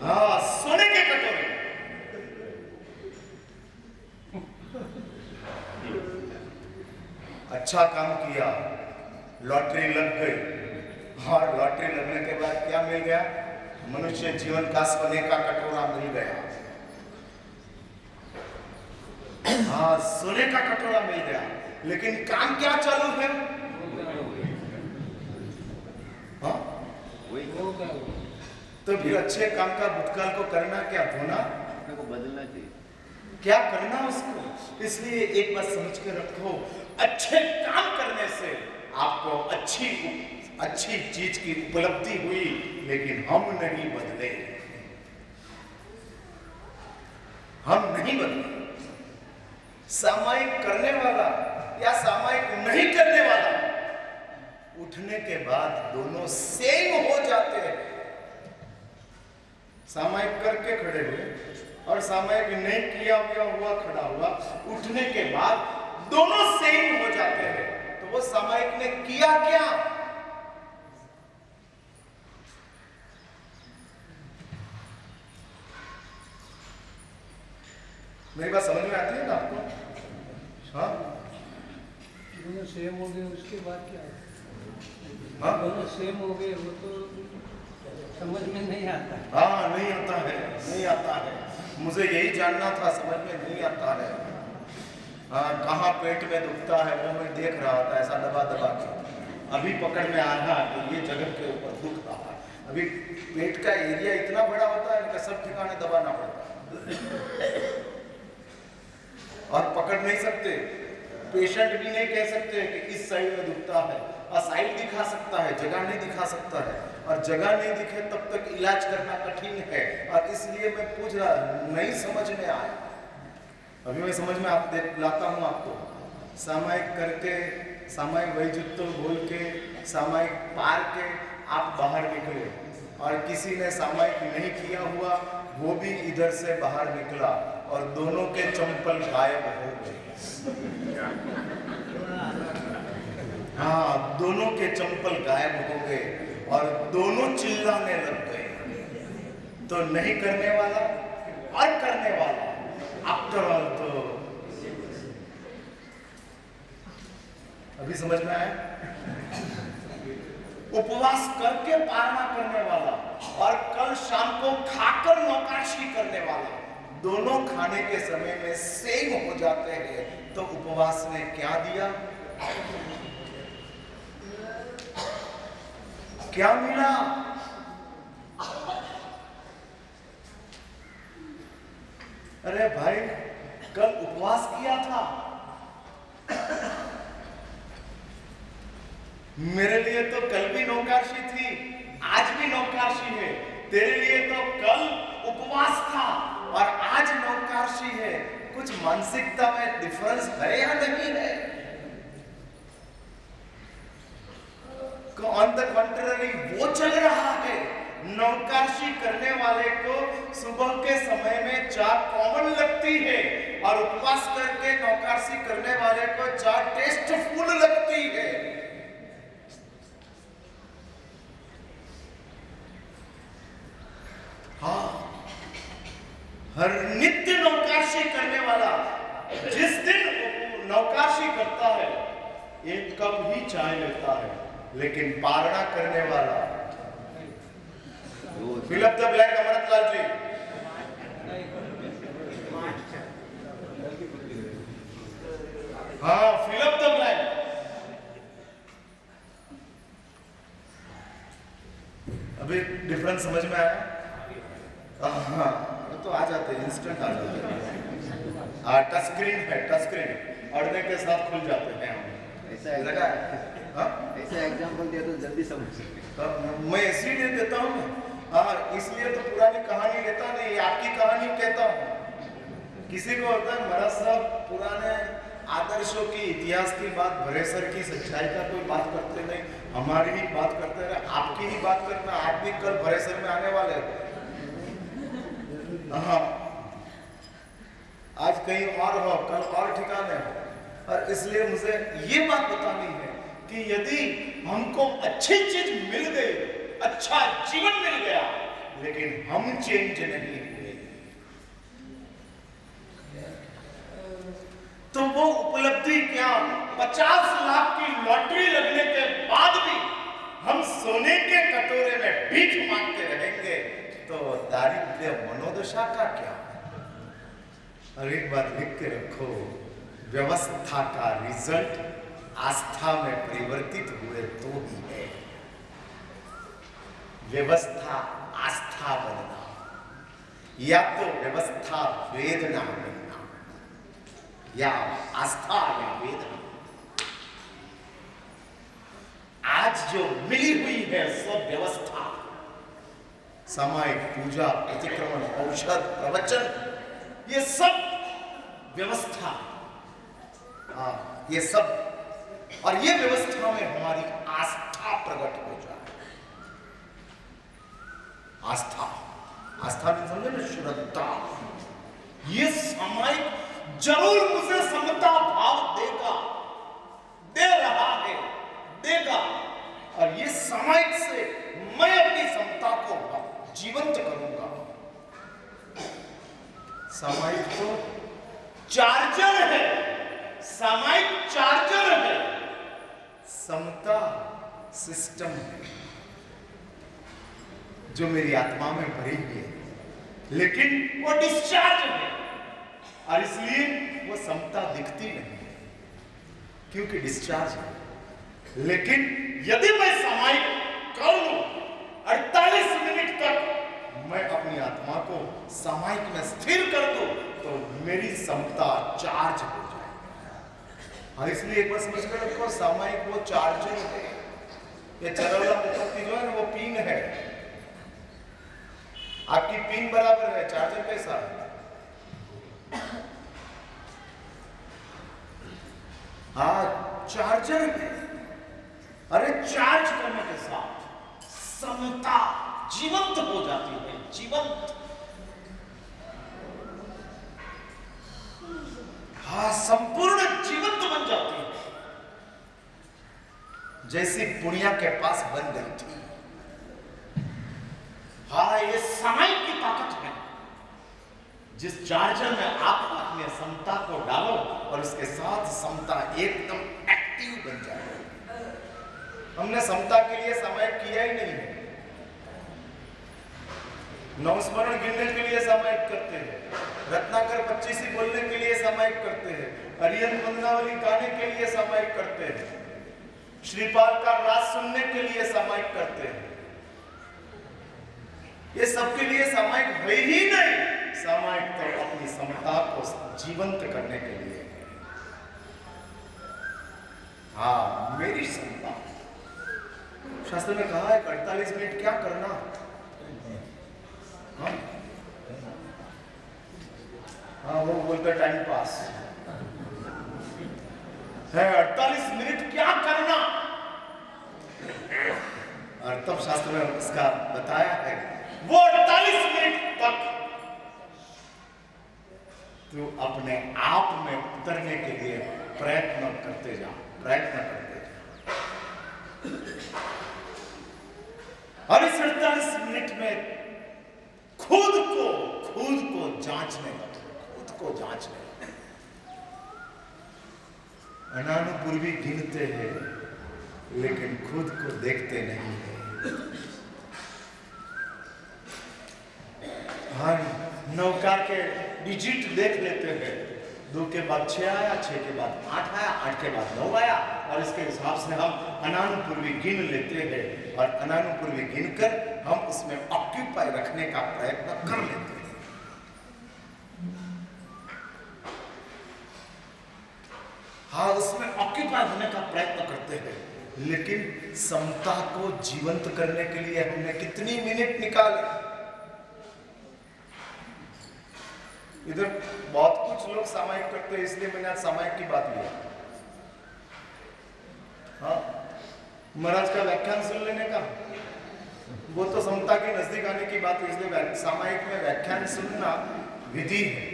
हाँ, सोने के कटोरे। अच्छा काम किया, लॉटरी लग गई, और लॉटरी लगने के बाद क्या मिल गया? मनुष्य जीवन का सोने का कटोरा मिल गया। हाँ, सोने का कटोरा मिल गया, लेकिन काम क्या चालू है? हाँ, तो फिर अच्छे काम का भूतकाल को करना क्या? धोना को बदलना चाहिए, क्या करना उसको? इसलिए एक बात समझ के रखो, अच्छे काम करने से आपको अच्छी चीज की उपलब्धि हुई, लेकिन हम नहीं बदले, हम नहीं बदले। सामायिक करने वाला या सामायिक नहीं करने वाला, उठने के बाद दोनों सेम हो जाते हैं। सामायिक करके खड़े हुए और सामायिक नहीं किया हुआ खड़ा हुआ, उठने के बाद दोनों सेम हो जाते हैं। तो वो सामायिक ने किया क्या? मेरी बात समझ में आती है ना आपको? हाँ, दोनों सेम हो गए, उसके बाद क्या? हाँ, दोनों सेम हो गए, वो तो समझ में नहीं आता। हाँ, नहीं आता है, नहीं आता है। मुझे यही जानना था, समझ में नहीं आता है। हाँ, कहाँ पेट में दुखता है वो मैं देख रहा था, ऐसा दबा दबा के। अभी पकड़ में आया तो ये जगह के ऊपर दुख रहा है। अभी पेट का एरिया इतना बड़ा होता है कि सब ठिकाने दबाना पड़ता है, और पकड़ नहीं सकते। पेशेंट भी नहीं कह सकते कि इस साइड में दुखता है, और साइड दिखा सकता है, जगह नहीं दिखा सकता है, और जगह नहीं दिखे तब तक इलाज करना कठिन है। और इसलिए मैं पूछ रहा, नहीं समझ में आया। अभी मैं समझ में आप लाता हूँ आपको। सामायिक करके, सामायिक वैजुत्व बोल के, सामायिक पार के आप बाहर निकले, और किसी ने सामायिक नहीं किया हुआ वो भी इधर से बाहर निकला, और दोनों के चंपल गायब हो गए। हाँ, दोनों के चंपल गायब हो गए और दोनों चिल्लाने लग गए। तो नहीं करने वाला और करने वाला, आफ्टर ऑल तो अभी समझ में आया? उपवास करके पारणा करने वाला और कल शाम को खाकर नौकाशी करने वाला, दोनों खाने के समय में सेम हो जाते हैं। तो उपवास ने क्या दिया? क्या मिला? अरे भाई, कल उपवास किया था, मेरे लिए तो कल भी नौकाशी थी, आज भी नौकाशी है। तेरे लिए तो कल उपवास था और आज नौकाशी है। कुछ मानसिकता में डिफरेंस है या नहीं है? ऑन द कॉन्ट्ररी वो चल रहा है। नौकाशी करने वाले को सुबह के समय में चाय कॉमन लगती है, और उपवास करके नौकाशी करने वाले को चाय टेस्टफुल लगती है। हाँ, हर नित्य नौकाशी करने वाला जिस दिन नौकाशी करता है एक कप ही चाय लेता है, लेकिन पारणा करने वाला, फिलअप द ब्लैक अमृतलाल जी, हाँ, फिलअप द ब्लैक। अभी डिफरेंस समझ में आया? हाँ, तो आ जाते हैं, इंस्टेंट आ जाते हैं। टच स्क्रीन है, टच स्क्रीन अड़ने के साथ खुल जाते हैं। ऐसा लगा? हाँ, ऐसा एग्जाम्पल दिया तो जल्दी समझ सकते। मैं इसीलिए देता हूँ। हाँ, इसलिए तो पुरानी कहानी लेता नहीं, आपकी कहानी कहता हूँ। किसी को होता है महाराज साहब पुराने आदर्शों की, इतिहास की बात, भरेसर की सच्चाई का कोई बात करते नहीं, हमारी ही बात करते रहे, आपकी ही बात करना। आप भी कल भरेसर में आने वाले हैं। हाँ, आज कहीं और हो, कल और ठिकाने हो। और इसलिए मुझे ये बात बतानी है कि यदि हमको अच्छी चीज मिल गई, अच्छा जीवन मिल गया, लेकिन हम चेंज नहीं हुए। तो वो उपलब्धि क्या, 50 लाख की लॉटरी लगने के बाद भी हम सोने के कटोरे में भीख मांगते रहेंगे, तो दारिद्र्य मनोदशा का क्या? और एक बात लिख के रखो, व्यवस्था का रिजल्ट आस्था में परिवर्तित हुए तो ही है। व्यवस्था आस्था बनना, या तो व्यवस्था वेदना बनना, या आस्था या वेदना। आज जो मिली हुई है सब व्यवस्था, सामायिक पूजा, प्रतिक्रमण, औषध, प्रवचन, ये सब व्यवस्था। ये सब, और ये व्यवस्था में हमारी आस्था प्रकट हो जाए। आस्था, आस्था में समझे ना, श्रद्धा। ये सामायिक जरूर मुझे समता भाव देगा, दे रहा है, देगा, और ये सामायिक से मैं अपनी समता को जीवंत करूंगा। सामायिक तो चार्जर है, सामायिक चार्जर है, समता सिस्टम है जो मेरी आत्मा में भरी हुई है, लेकिन वो डिस्चार्ज है, और इसलिए वो समता दिखती नहीं क्योंकि डिस्चार्ज है। लेकिन यदि मैं सामायिक कर लूं, 48 मिनट तक मैं अपनी आत्मा को सामायिक में स्थिर कर दूं, तो मेरी समता चार्ज हो जाए। और इसलिए एक बार समझ कर रखो, सामायिक वो चार्जर है। ये चरौला मोमबत्ती जो है ना, वो पिन है। आपकी पिन बराबर है, चार्जर कैसा है? हाँ, चार्जर है। अरे चार्ज करने के साथ समता जीवंत हो जाती है, जीवंत। हाँ, संपूर्ण जीवंत बन जाती है, जैसी पुनिया के पास बन गई थी। हाँ, ये समय की ताकत है। जिस चार्जर में आप अपने समता को डालो और उसके साथ समता एकदम एक्टिव बन जाए। हमने समता के लिए समय किया ही नहीं है। नवस्मरण गिनने के लिए समायिक करते हैं, रत्नाकर 25 बोलने के लिए समायिक करते हैं, अरिहंत वंदनावली गाने के लिए समायिक करते हैं, श्रीपाल का राज सुनने के लिए समायिक करते हैं। ये सबके लिए समायिक है ही नहीं। समायिक तो अपनी समता को जीवंत करने के लिए। हाँ, मेरी समता। शास्त्र में कहा है 48 मिनट क्या करना। हाँ, वो बोलते टाइम पास है। 48 मिनट क्या करना, और तब शास्त्र में इसका बताया है, वो 48 मिनट तक तो अपने आप में उतरने के लिए प्रयत्न करते जाओ, प्रयत्न करते जाओ। और इस 48 मिनट में खुद को जांचने लगो, खुद को जांचने। अनानुपूर्वी गिनते हैं लेकिन खुद को देखते नहीं है। हाँ, नौका के डिजिट देख लेते हैं, 2 के बाद 6 आया, 6 के बाद 8 आया, 8 के बाद 9 आया, और इसके हिसाब से हम अनानुपूर्वी गिन लेते हैं, और अनानुपूर्वी गिनकर हम उसमें ऑक्यूपाई रखने का प्रयत्न कर लेते हैं। हाँ, उसमें ऑक्यूपाई होने का प्रयत्न करते हैं, लेकिन समता को जीवंत करने के लिए हमने कितनी मिनट निकाले। इधर बहुत कुछ लोग सामायिक करते हैं, इसलिए मैंने आज सामायिक की बात लिया। हाँ, महाराज का व्याख्यान सुन लेने का, वो तो समता के नजदीक आने की बात है, इसलिए सामायिक में व्याख्यान सुनना विधि है।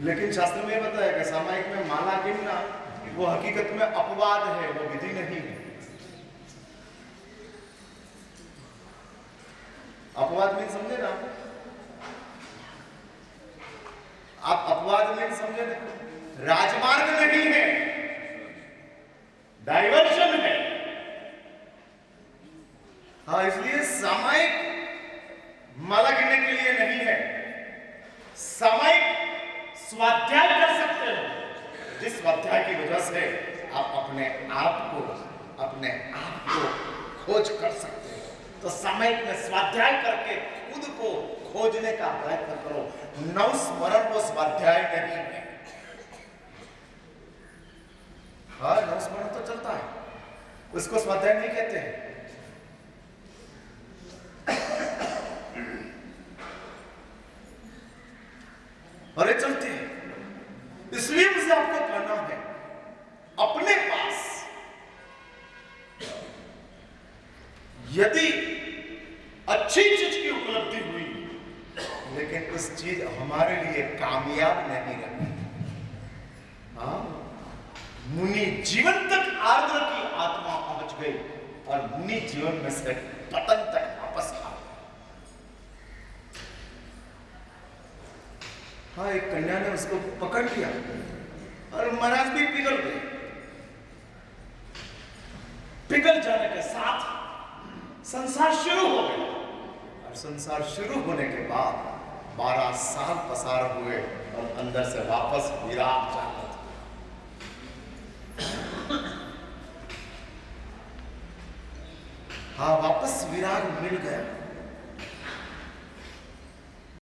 लेकिन शास्त्र में बताया कि सामायिक में माला गिनना वो हकीकत में अपवाद है, वो विधि नहीं है। अपवाद मीन समझे ना आप अपवाद मीन समझे ना, राजमार्ग नहीं है, डाइवर्शन है। हाँ, इसलिए सामयिक मलगने के लिए नहीं है, सामयिक स्वाध्याय कर सकते हो, जिस स्वाध्याय की वजह से आप अपने आप को खोज कर सकते हो। तो सामयिक में स्वाध्याय करके खुद को खोजने का प्रयत्न करो। नवस्मरण वो स्वाध्याय नहीं है। हाँ, नवस्मरण तो चलता है, उसको स्वाध्याय नहीं कहते हैं। और ये चलते हैं। इसलिए मुझे आपको कहना है, अपने पास यदि अच्छी चीज की उपलब्धि हुई, लेकिन उस चीज हमारे लिए कामयाब नहीं रही। हाँ, मुनि जीवन तक आर्द्र की आत्मा पहुंच गई और मुनि जीवन में से पतन तक वापस आ गई। हाँ, एक कन्या ने उसको पकड़ लिया और महाराज भी पिघल गए। पिघल जाने के साथ संसार शुरू हो गया और संसार शुरू होने के बाद 12 साल पसार हुए और अंदर से वापस विराम जागृत। हाँ, वापस विराग मिल गया।